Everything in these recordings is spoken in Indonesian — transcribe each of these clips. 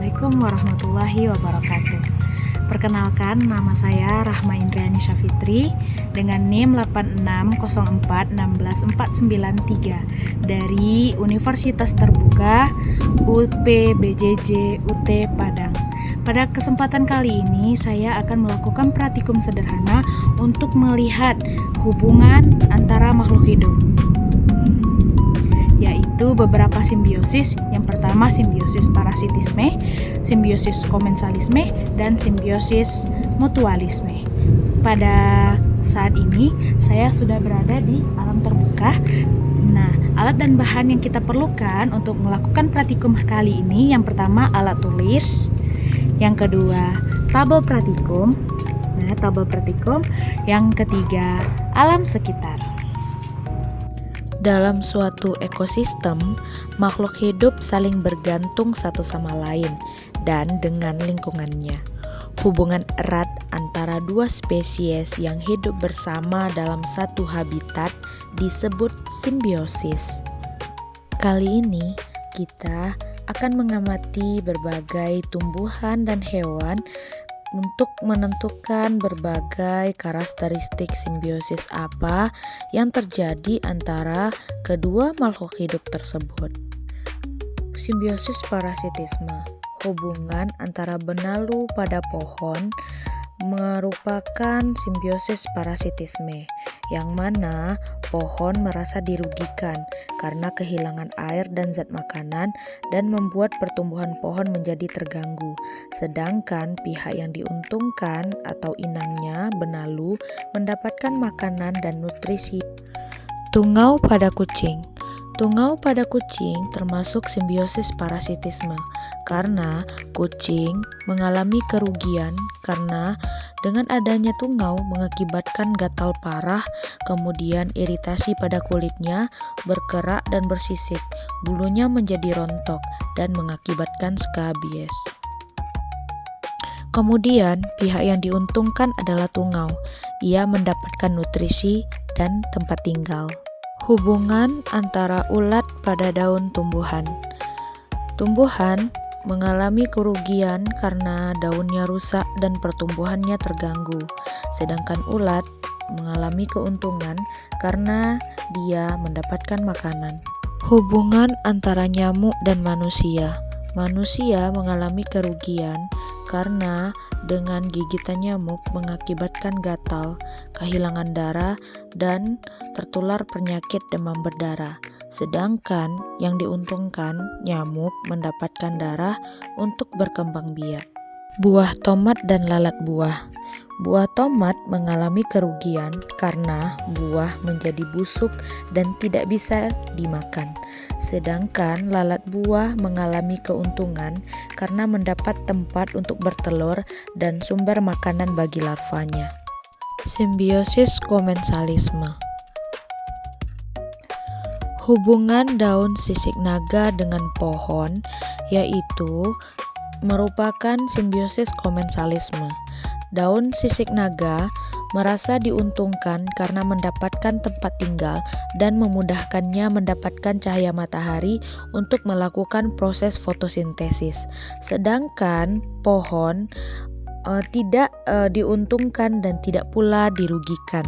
Assalamualaikum warahmatullahi wabarakatuh. Perkenalkan, nama saya Rahma Indriani Syafitri dengan NIM 8604164193 dari Universitas Terbuka UPBJJ UT Padang. Pada kesempatan kali ini saya akan melakukan praktikum sederhana untuk melihat hubungan antara makhluk hidup, yaitu beberapa simbiosis. Yang pertama, simbiosis parasitisme, simbiosis komensalisme, dan simbiosis mutualisme. Pada saat ini saya sudah berada di alam terbuka. Nah, alat dan bahan yang kita perlukan untuk melakukan praktikum kali ini, yang pertama alat tulis, yang kedua tabel praktikum, yang ketiga alam sekitar. Dalam suatu ekosistem, makhluk hidup saling bergantung satu sama lain dan dengan lingkungannya. Hubungan erat antara dua spesies yang hidup bersama dalam satu habitat disebut simbiosis. Kali ini kita akan mengamati berbagai tumbuhan dan hewan untuk menentukan berbagai karakteristik simbiosis apa yang terjadi antara kedua makhluk hidup tersebut. Simbiosis parasitisme, hubungan antara benalu pada pohon, merupakan simbiosis parasitisme, yang mana pohon merasa dirugikan karena kehilangan air dan zat makanan dan membuat pertumbuhan pohon menjadi terganggu. Sedangkan pihak yang diuntungkan atau inangnya, benalu, mendapatkan makanan dan nutrisi. Tungau pada kucing. Tungau pada kucing termasuk simbiosis parasitisme karena kucing mengalami kerugian karena dengan adanya tungau mengakibatkan gatal parah, kemudian iritasi pada kulitnya, berkerak dan bersisik, bulunya menjadi rontok dan mengakibatkan skabies. Kemudian pihak yang diuntungkan adalah tungau, ia mendapatkan nutrisi dan tempat tinggal. Hubungan antara ulat pada daun tumbuhan. Tumbuhan mengalami kerugian karena daunnya rusak dan pertumbuhannya terganggu, sedangkan ulat mengalami keuntungan karena dia mendapatkan makanan. Hubungan antara nyamuk dan manusia. Manusia mengalami kerugian karena dengan gigitan nyamuk mengakibatkan gatal, kehilangan darah, dan tertular penyakit demam berdarah. Sedangkan yang diuntungkan, nyamuk mendapatkan darah untuk berkembang biak. Buah tomat dan lalat buah. Buah tomat mengalami kerugian karena buah menjadi busuk dan tidak bisa dimakan. Sedangkan lalat buah mengalami keuntungan karena mendapat tempat untuk bertelur dan sumber makanan bagi larvanya. Simbiosis komensalisme. Hubungan daun sisik naga dengan pohon, yaitu merupakan simbiosis komensalisme. Daun sisik naga merasa diuntungkan karena mendapatkan tempat tinggal dan memudahkannya mendapatkan cahaya matahari untuk melakukan proses fotosintesis. Sedangkan pohon tidak diuntungkan dan tidak pula dirugikan.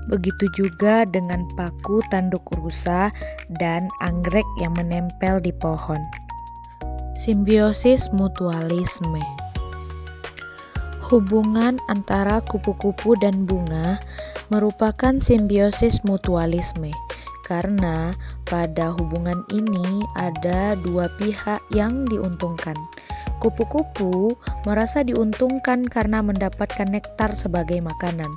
Begitu juga dengan paku tanduk rusa dan anggrek yang menempel di pohon. Simbiosis mutualisme. Hubungan antara kupu-kupu dan bunga merupakan simbiosis mutualisme karena pada hubungan ini ada dua pihak yang diuntungkan. Kupu-kupu merasa diuntungkan karena mendapatkan nektar sebagai makanan,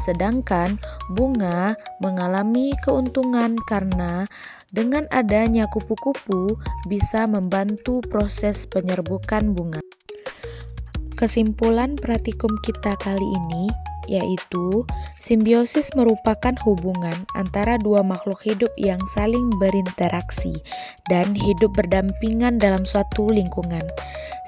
sedangkan bunga mengalami keuntungan karena dengan adanya kupu-kupu bisa membantu proses penyerbukan bunga. Kesimpulan praktikum kita kali ini, yaitu simbiosis merupakan hubungan antara dua makhluk hidup yang saling berinteraksi dan hidup berdampingan dalam suatu lingkungan.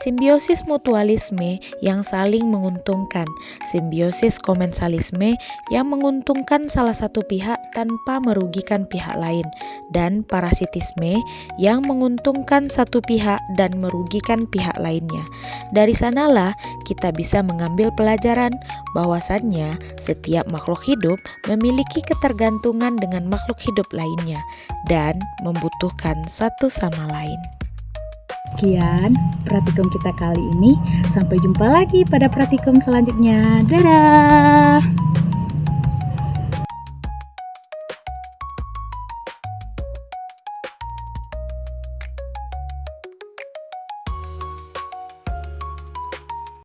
Simbiosis mutualisme yang saling menguntungkan, simbiosis komensalisme yang menguntungkan salah satu pihak tanpa merugikan pihak lain, dan parasitisme yang menguntungkan satu pihak dan merugikan pihak lainnya. Dari sanalah kita bisa mengambil pelajaran bahwasannya setiap makhluk hidup memiliki ketergantungan dengan makhluk hidup lainnya dan membutuhkan satu sama lain. Sekian praktikum kita kali ini. Sampai jumpa lagi pada praktikum selanjutnya. Dadah!